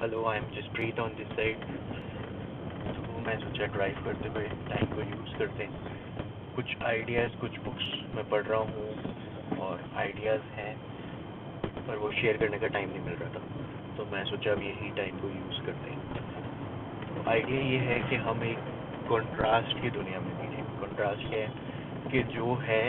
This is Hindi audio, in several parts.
Hello, I am Jaspreet on this side. तो मैं सोचा ड्राइव करते हुए टाइम को यूज़ करते हैं। कुछ आइडियाज़, कुछ बुक्स मैं पढ़ रहा हूँ और आइडियाज़ हैं, पर वो शेयर करने का टाइम नहीं मिल रहा था। तो मैं सोचा अब यही टाइम को यूज़ करते हैं। तो आइडिया ये है कि हम एक कंट्रास्ट की दुनिया में जी रहे हैं। कंट्रास्ट क्या है कि जो है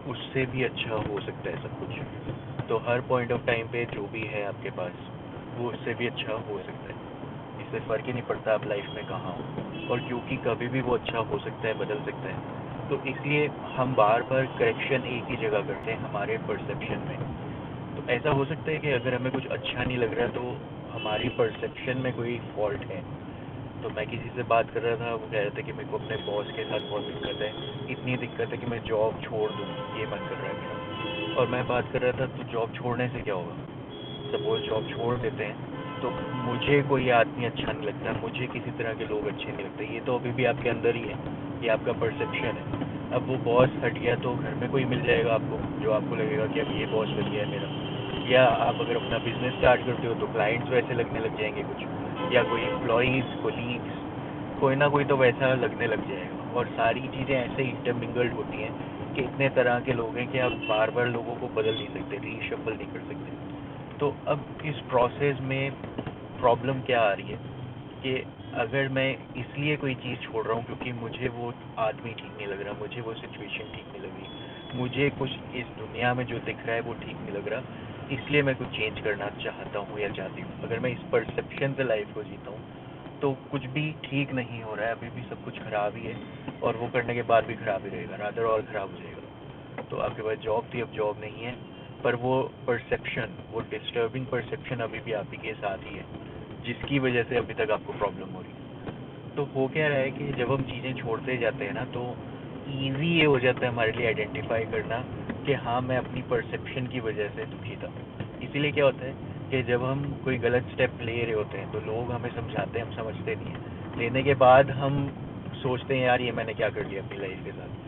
उससे भी अच्छा हो सकता है सब कुछ। तो हर पॉइंट ऑफ टाइम पे जो भी है आपके पास, वो उससे भी अच्छा हो सकता है। इससे फ़र्क ही नहीं पड़ता आप लाइफ में कहाँ हो, और क्योंकि कभी भी वो अच्छा हो सकता है, बदल सकता है, तो इसलिए हम बार बार करेक्शन एक ही जगह करते हैं हमारे परसेप्शन में। तो ऐसा हो सकता है कि अगर हमें कुछ अच्छा नहीं लग रहा तो हमारी परसेप्शन में कोई फॉल्ट है। तो मैं किसी से बात कर रहा था, वो कह रहा था कि मेरे को अपने बॉस के साथ बहुत दिक्कत है, इतनी दिक्कत है कि मैं जॉब छोड़ दूँ, ये मन कर रहा है मेरा। और मैं बात कर रहा था तो जॉब छोड़ने से क्या होगा? सपोज जॉब छोड़ देते हैं तो मुझे कोई आदमी अच्छा नहीं लगता, मुझे किसी तरह के लोग अच्छे नहीं लगते, ये तो अभी भी आपके अंदर ही है, ये आपका परसेप्शन है। अब वो बॉस हट गया तो घर में कोई मिल जाएगा आपको जो आपको लगेगा कि अब ये बॉस बन गया है मेरा। या आप अगर अपना बिजनेस स्टार्ट करते हो तो क्लाइंट्स वैसे लगने लग जाएंगे कुछ, या कोई एम्प्लॉयज़, कोलीग्स, कोई ना कोई तो वैसा लगने लग जाएगा। और सारी चीज़ें ऐसे इंटरमिंगल्ड होती हैं कि इतने तरह के लोग हैं कि आप बार बार लोगों को बदल नहीं सकते, रीशफल नहीं कर सकते। तो अब इस प्रोसेस में प्रॉब्लम क्या आ रही है कि अगर मैं इसलिए कोई चीज़ छोड़ रहा हूँ क्योंकि मुझे वो आदमी ठीक नहीं लग रहा, मुझे वो सिचुएशन ठीक नहीं लग रही, मुझे कुछ इस दुनिया में जो दिख रहा है वो ठीक नहीं लग रहा, इसलिए मैं कुछ चेंज करना चाहता हूँ या चाहती हूँ। अगर मैं इस परसेप्शन से लाइफ को जीता हूँ तो कुछ भी ठीक नहीं हो रहा है, अभी भी सब कुछ ख़राब ही है, और वो करने के बाद भी ख़राब ही रहेगा, रादर और ख़राब हो जाएगा। तो आपके पास जॉब थी, अब जॉब नहीं है, पर वो परसेप्शन, वो डिस्टर्बिंग परसेप्शन अभी भी आप ही के साथ ही है, जिसकी वजह से अभी तक आपको प्रॉब्लम हो रही है। तो हो क्या रहा है कि जब हम चीज़ें छोड़ते जाते हैं ना, तो ईज़ी ये हो जाता है हमारे लिए आइडेंटिफाई करना कि हाँ, मैं अपनी परसेप्शन की वजह से दुखी था। इसीलिए क्या होता है कि जब हम कोई गलत स्टेप ले रहे होते हैं तो लोग हमें समझाते हैं, हम समझते नहीं हैं। लेने के बाद हम सोचते हैं यार ये मैंने क्या कर लिया अपनी लाइफ के साथ,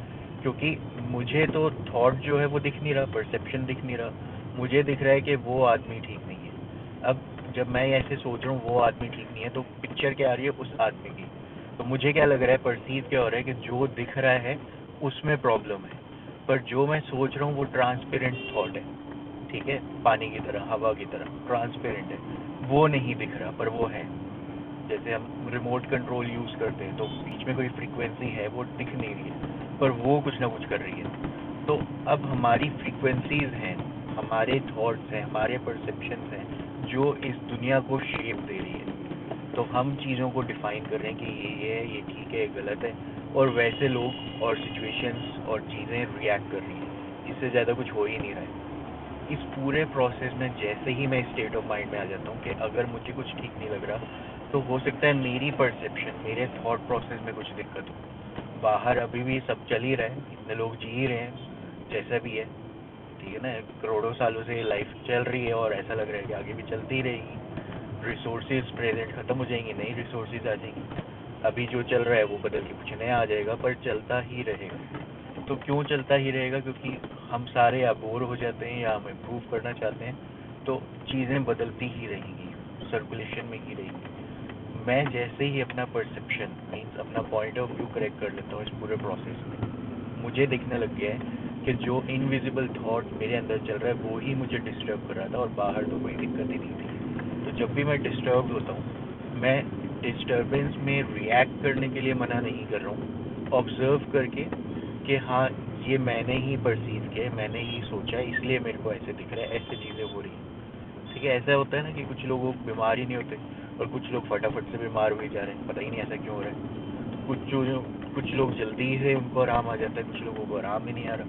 क्योंकि मुझे तो थॉट जो है वो दिख नहीं रहा, परसेप्शन दिख नहीं रहा, मुझे दिख रहा है कि वो आदमी ठीक नहीं है। अब जब मैं ऐसे सोच रहा हूँ वो आदमी ठीक नहीं है, तो पिक्चर क्या आ रही है उस आदमी की। तो मुझे क्या लग रहा है, परसीव क्या हो रहा है कि जो दिख रहा है उसमें प्रॉब्लम है, पर जो मैं सोच रहा हूँ वो ट्रांसपेरेंट थॉट है। ठीक है, पानी की तरह, हवा की तरह ट्रांसपेरेंट है, वो नहीं दिख रहा पर वो है। जैसे हम रिमोट कंट्रोल यूज़ करते हैं तो बीच में कोई फ्रीक्वेंसी है, वो दिख नहीं रही है, पर वो कुछ ना कुछ कर रही है। तो अब हमारी फ्रीक्वेंसीज हैं, हमारे थॉट्स हैं, हमारे परसेप्शंस हैं जो इस दुनिया को शेप दे रही है। तो हम चीज़ों को डिफ़ाइन कर रहे हैं कि ये है, ये ठीक है, ये गलत है, और वैसे लोग और सिचुएशंस और चीज़ें रिएक्ट कर रही हैं। इससे ज़्यादा कुछ हो ही नहीं रहा है। इस पूरे प्रोसेस में जैसे ही मैं स्टेट ऑफ माइंड में आ जाता हूँ कि अगर मुझे कुछ ठीक नहीं लग रहा, तो हो सकता है मेरी परसेप्शन, मेरे थॉट प्रोसेस में कुछ दिक्कत हो। बाहर अभी भी सब चल ही रहा है, इतने लोग जी ही रहे हैं जैसा भी है, ठीक है ना, करोड़ों सालों से लाइफ चल रही है और ऐसा लग रहा है कि आगे भी चलती ही रहेगी। रिसोर्सेज प्रेजेंट ख़त्म हो जाएंगी, नई रिसोर्सेज आ जाएंगी, अभी जो चल रहा है वो बदल के कुछ नया आ जाएगा, पर चलता ही रहेगा। तो क्यों चलता ही रहेगा? क्योंकि हम सारे या बोर हो जाते हैं या हम इम्प्रूव करना चाहते हैं, तो चीज़ें बदलती ही रहेंगी, सर्कुलेशन में ही रहेंगी। मैं जैसे ही अपना परसेप्शन मीन्स अपना पॉइंट ऑफ व्यू करेक्ट कर लेता हूँ इस पूरे प्रोसेस में, मुझे दिखने लग गया है कि जो इनविजिबल थॉट मेरे अंदर चल रहा है वो ही मुझे डिस्टर्ब कर रहा था, और बाहर तो कोई दिक्कत ही नहीं थी। तो जब भी मैं डिस्टर्ब होता हूँ, मैं डिस्टर्बेंस में रिएक्ट करने के लिए मना नहीं कर रहा हूँ, ऑब्ज़र्व करके कि हाँ, ये मैंने ही परसीव किया है, मैंने ही सोचा है, इसलिए मेरे को ऐसे दिख रहा है, ऐसे चीज़ें हो रही हैं। ठीक है, ऐसा होता है ना कि कुछ लोग बीमार ही नहीं होते और कुछ लोग फटाफट से बीमार हुए जा रहे हैं, पता ही नहीं ऐसा क्यों हो रहा है। तो कुछ लोग जल्दी से उनको आराम आ जाता है, कुछ लोगों को आराम ही नहीं आ रहा,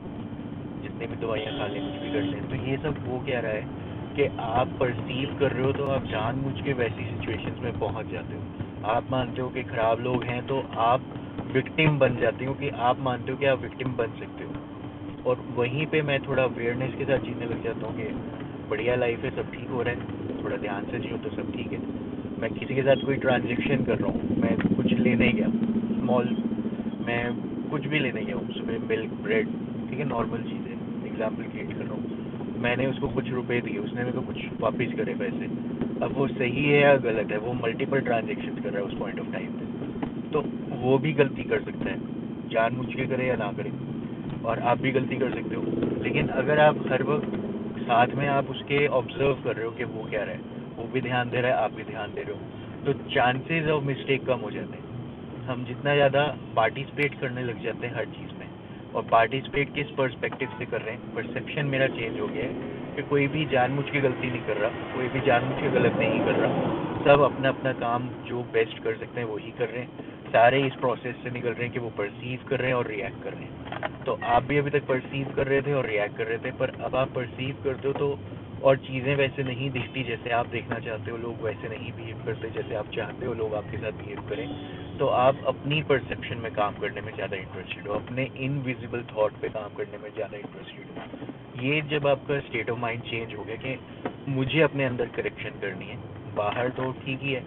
जितनी भी दवाइयाँ खा लें, कुछ भी कर लें। तो ये सब हो क्या रहा है कि आप परसीव कर रहे हो तो आप जानबूझ के वैसी सिचुएशंस में पहुंच जाते हो। आप मानते हो कि ख़राब लोग हैं तो आप विक्टिम बन जाते हो, कि आप मानते हो कि आप विक्टिम बन सकते हो। और वहीं पे मैं थोड़ा अवेयरनेस के साथ जीने लग जाता हूँ कि बढ़िया लाइफ है, सब ठीक हो रहा है, थोड़ा ध्यान से जियो तो सब ठीक है। मैं किसी के साथ कोई ट्रांजेक्शन कर रहा हूँ, मैं कुछ लेने गया, स्मॉल, मैं कुछ भी लेने गया हूँ, सुबह मिल्क, ब्रेड, ठीक है, नॉर्मल चीज़ें, एग्जाम्पल क्रिएट कर रहा हूँ। मैंने उसको कुछ रुपए दिए, उसने मेरे को कुछ वापस करे पैसे, अब वो सही है या गलत है, वो मल्टीपल ट्रांजेक्शन कर रहा है उस पॉइंट ऑफ टाइम पे, तो वो भी गलती कर सकता है, जानबूझ के करे या ना करे, और आप भी गलती कर सकते हो। लेकिन अगर आप हर वक्त साथ में आप उसके ऑब्जर्व कर रहे हो कि वो क्या रहा है, वो भी ध्यान दे रहा है, आप भी ध्यान दे रहे हो, तो चांसेस ऑफ मिस्टेक कम हो जाते हैं। हम जितना ज़्यादा पार्टिसिपेट करने लग जाते हैं हर चीज़ में, और पार्टिसिपेट किस पर्सपेक्टिव से कर रहे हैं, परसेप्शन मेरा चेंज हो गया है कि कोई भी जानबूझ के गलती नहीं कर रहा, कोई भी जानबूझ के गलत नहीं कर रहा, सब अपना अपना काम जो बेस्ट कर सकते हैं वही कर रहे हैं। सारे इस प्रोसेस से निकल रहे हैं कि वो परसीव कर रहे हैं और रिएक्ट कर रहे हैं। तो आप भी अभी तक परसीव कर रहे थे और रिएक्ट कर रहे थे, पर अब आप परसीव करते हो तो और चीज़ें वैसे नहीं दिखती जैसे आप देखना चाहते हो, लोग वैसे नहीं बिहेव करते जैसे आप चाहते हो लोग आपके साथ बिहेव करें, तो आप अपनी परसेप्शन में काम करने में ज़्यादा इंटरेस्टेड हो, अपने इनविजिबल थॉट पे काम करने में ज़्यादा इंटरेस्टेड हो। ये जब आपका स्टेट ऑफ माइंड चेंज हो गया कि मुझे अपने अंदर करेक्शन करनी है, बाहर तो ठीक ही है,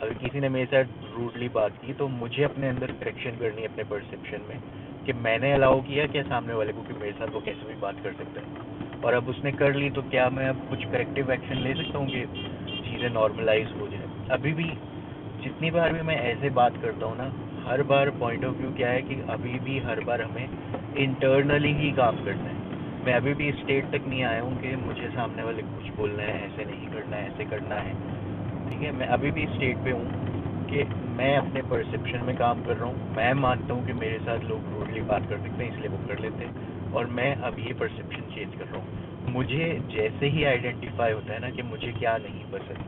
अगर किसी ने मेरे साथ रूडली बात की तो मुझे अपने अंदर करेक्शन करनी है अपने परसेप्शन में, कि मैंने अलाउ किया क्या सामने वाले को कि मेरे साथ वो कैसे भी बात कर सकता है, और अब उसने कर ली तो क्या मैं अब कुछ करेक्टिव एक्शन ले सकता हूँ कि चीज़ें नॉर्मलाइज हो जाए। अभी भी जितनी बार भी मैं ऐसे बात करता हूँ ना, हर बार पॉइंट ऑफ व्यू क्या है कि अभी भी हर बार हमें इंटरनली ही काम करना है। मैं अभी भी इस स्टेट तक नहीं आया हूँ कि मुझे सामने वाले को कुछ बोलना है, ऐसे नहीं करना है, ऐसे करना है, ठीक है। मैं अभी भी इस स्टेट पे हूँ कि मैं अपने परसेप्शन में काम कर रहा हूँ। मैं मानता हूँ कि मेरे साथ लोग रूडली बात कर सकते हैं इसलिए वो कर लेते हैं, और मैं अब ये परसेप्शन चेंज कर रहा हूँ। मुझे जैसे ही आइडेंटिफाई होता है ना कि मुझे क्या नहीं पसंद,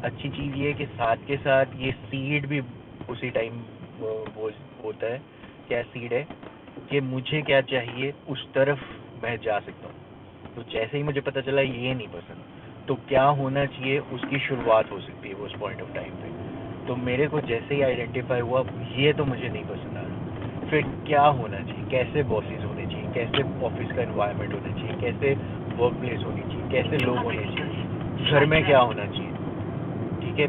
अच्छी चीज़ ये है कि साथ के साथ ये सीड भी उसी टाइम वो होता है, क्या सीड है कि मुझे क्या चाहिए उस तरफ मैं जा सकता हूँ। तो जैसे ही मुझे पता चला ये नहीं पसंद, तो क्या होना चाहिए उसकी शुरुआत हो सकती है वो उस पॉइंट ऑफ टाइम पे। तो मेरे को जैसे ही आइडेंटिफाई हुआ ये तो मुझे नहीं पसंद आ रहा, फिर क्या होना चाहिए, कैसे बॉसेस होने चाहिए, कैसे ऑफिस का एनवायरनमेंट होना चाहिए, कैसे वर्क प्लेस होनी चाहिए, कैसे लोग होने चाहिए, घर में क्या होना चाहिए, ठीक है,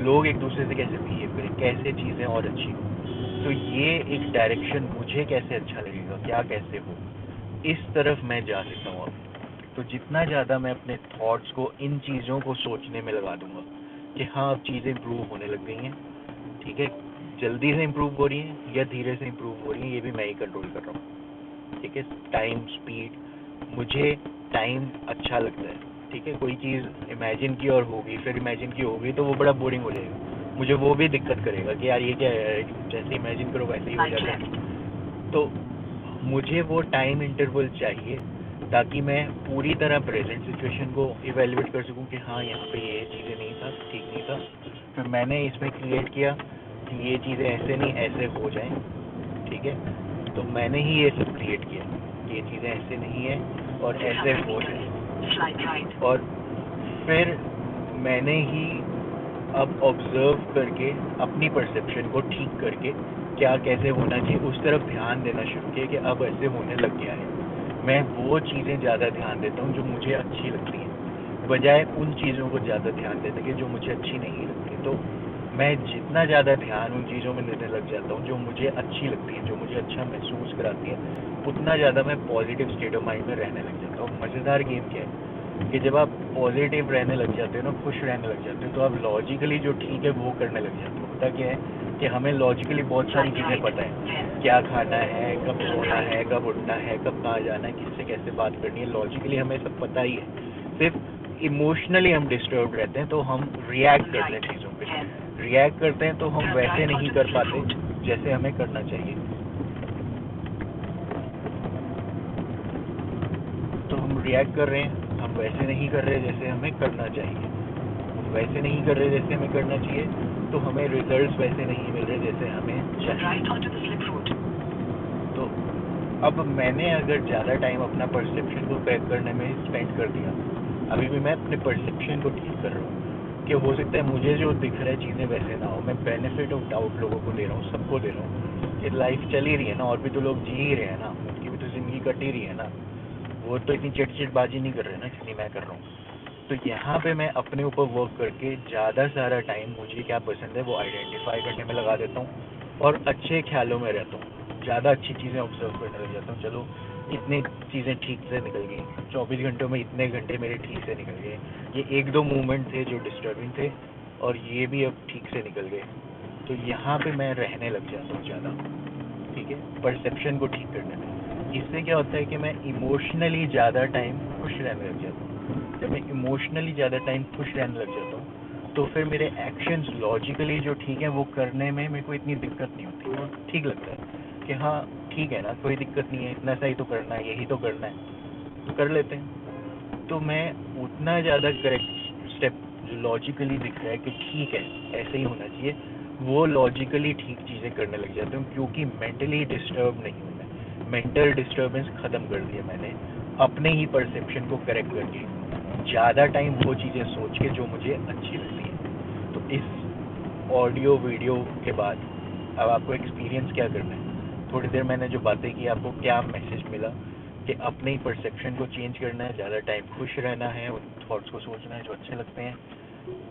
लोग एक दूसरे से कैसे बिहेव करें, कैसे चीज़ें और अच्छी हो, तो ये एक डायरेक्शन मुझे कैसे अच्छा लगेगा, क्या कैसे हो, इस तरफ मैं जा सकता हूँ अब। तो जितना ज़्यादा मैं अपने थॉट्स को इन चीज़ों को सोचने में लगा दूंगा कि हाँ अब चीज़ें इम्प्रूव होने लग गई हैं, ठीक है, जल्दी से इम्प्रूव हो रही हैं या धीरे से इम्प्रूव हो रही हैं ये भी मैं ही कंट्रोल कर रहा हूँ, ठीक है। टाइम स्पीड, मुझे टाइम अच्छा लगता है, ठीक है। कोई चीज़ इमेजिन की और होगी, फिर इमेजिन की होगी तो वो बड़ा बोरिंग हो जाएगा, मुझे वो भी दिक्कत करेगा कि यार ये क्या है, जैसे इमेजिन करो वैसे ही हो जाता है। तो मुझे वो टाइम इंटरवल चाहिए ताकि मैं पूरी तरह प्रेजेंट सिचुएशन को इवेलुएट कर सकूं कि हाँ यहाँ पे ये चीज़ें नहीं था, ठीक नहीं था, फिर मैंने इसमें क्रिएट किया कि ये चीज़ें ऐसे नहीं ऐसे हो जाएं, ठीक है। तो मैंने ही ये सब क्रिएट किया कि ये चीज़ें ऐसे नहीं है और ऐसे हो जाए, और फिर मैंने ही अब ऑब्जर्व करके अपनी परसेप्शन को ठीक करके क्या कैसे होना चाहिए उस तरफ ध्यान देना शुरू किया कि अब ऐसे होने लग गया है। मैं वो चीज़ें ज़्यादा ध्यान देता हूँ जो मुझे अच्छी लगती हैं, बजाय उन चीज़ों को ज़्यादा ध्यान देने के जो मुझे अच्छी नहीं लगती। तो मैं जितना ज़्यादा ध्यान उन चीज़ों में देने लग जाता हूँ जो मुझे अच्छी लगती हैं, जो मुझे अच्छा महसूस कराती हैं, उतना ज़्यादा मैं पॉजिटिव स्टेट ऑफ माइंड में रहने लग जाता हूँ। मज़ेदार गेम क्या है कि जब आप पॉजिटिव रहने लग जाते हो ना, खुश रहने लग जाते हो, तो आप लॉजिकली जो ठीक है वो करने लग जाते हो। होता क्या है कि हमें लॉजिकली बहुत सारी चीज़ें पता है, क्या खाना है, कब सोना है, कब उठना है, कब कहाँ जाना है, किससे कैसे बात करनी है, लॉजिकली हमें सब पता ही है। सिर्फ इमोशनली हम डिस्टर्ब रहते हैं, तो हम रिएक्ट करते हैं चीज़ों पे, रिएक्ट करते हैं तो हम वैसे नहीं कर पाते जैसे हमें करना चाहिए। तो हम रिएक्ट कर रहे हैं, हम वैसे नहीं कर रहे जैसे हमें करना चाहिए, हम वैसे नहीं कर रहे जैसे हमें करना चाहिए, तो हमें रिजल्ट्स वैसे नहीं मिल रहे जैसे हमें चाहिए। तो अब मैंने अगर ज़्यादा टाइम अपना परसेप्शन को पैक करने में स्पेंड कर दिया, अभी भी मैं अपने परसेप्शन को ठीक कर रहा हूँ कि हो सकता है मुझे जो दिख रहा है चीज़ें वैसे ना हो, मैं बेनिफिट ऑफ डाउट लोगों को दे रहा हूँ, सबको दे रहा हूँ कि लाइफ चल ही रही है ना, और भी तो लोग जी ही रहे हैं ना, उनकी भी तो ज़िंदगी कट ही रही है ना, वो तो इतनी चिटचिटबाजी नहीं कर रहे ना जितनी मैं कर रहा हूँ। तो यहाँ पे मैं अपने ऊपर वर्क करके ज़्यादा सारा टाइम मुझे क्या पसंद है वो आइडेंटिफाई करने में लगा देता हूँ, और अच्छे ख्यालों में रहता हूँ, ज़्यादा अच्छी चीज़ें ऑब्जर्व करने लग जाता हूँ। चलो इतनी चीज़ें ठीक से निकल गई, 24 घंटों में इतने घंटे मेरे ठीक से निकल गए। ये एक दो मूवमेंट थे जो डिस्टर्बिंग थे और ये भी अब ठीक से निकल गए। तो यहाँ पे मैं रहने लग जाता हूँ ज़्यादा, ठीक है, परसेप्शन को ठीक करने में। इससे क्या होता है कि मैं इमोशनली ज़्यादा टाइम खुश रहने लग जाता हूँ। जब मैं इमोशनली ज़्यादा टाइम खुश रहने लग जाता हूँ तो फिर मेरे एक्शंस लॉजिकली जो ठीक है वो करने में मेरे को इतनी दिक्कत नहीं होती, वो ठीक लगता है कि हाँ ठीक है ना, कोई दिक्कत नहीं है, इतना सा ही तो करना है, यही तो करना है, तो कर लेते हैं। तो मैं उतना ज़्यादा करेक्ट स्टेप जो लॉजिकली दिख रहा है कि ठीक है ऐसे ही होना चाहिए, वो लॉजिकली ठीक चीज़ें करने लग जाता हूँ, क्योंकि मेंटली डिस्टर्ब नहीं हूँ मैं। मेंटल डिस्टर्बेंस ख़त्म कर दिया मैंने अपने ही परसेप्शन को करेक्ट करके, ज़्यादा टाइम वो चीज़ें सोच के जो मुझे अच्छी लगती हैं। तो इस ऑडियो वीडियो के बाद अब आपको एक्सपीरियंस क्या करना है, थोड़ी देर मैंने जो बातें की आपको क्या मैसेज मिला कि अपने ही परसेप्शन को चेंज करना है, ज़्यादा टाइम खुश रहना है, उन थॉट्स को सोचना है जो अच्छे लगते हैं,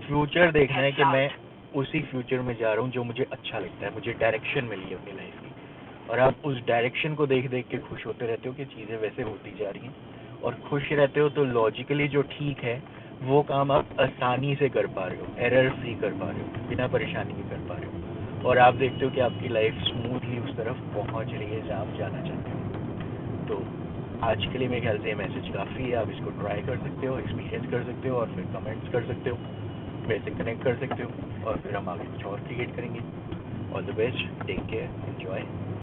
फ्यूचर देखना है कि मैं उसी फ्यूचर में जा रहा हूँ जो मुझे अच्छा लगता है, मुझे डायरेक्शन मिली है अपनी लाइफ की, और आप उस डायरेक्शन को देख देख के खुश होते रहते हो कि चीज़ें वैसे होती जा रही हैं, और खुश रहते हो तो लॉजिकली जो ठीक है वो काम आप आसानी से कर पा रहे हो, एरर फ्री कर पा रहे हो, बिना परेशानी के कर पा रहे हो, और आप देखते हो कि आपकी लाइफ स्मूथली उस तरफ पहुंच रही है जहाँ आप जाना चाहते हो। तो आज के लिए मेरे ख्याल से ये मैसेज काफ़ी है, आप इसको ट्राई कर सकते हो, एक्सपीरियंस कर सकते हो, और फिर कमेंट्स कर सकते हो, मेरे से कनेक्ट कर सकते हो, और फिर हम आगे कुछ और क्रिएट करेंगे। All the best, take care, enjoy.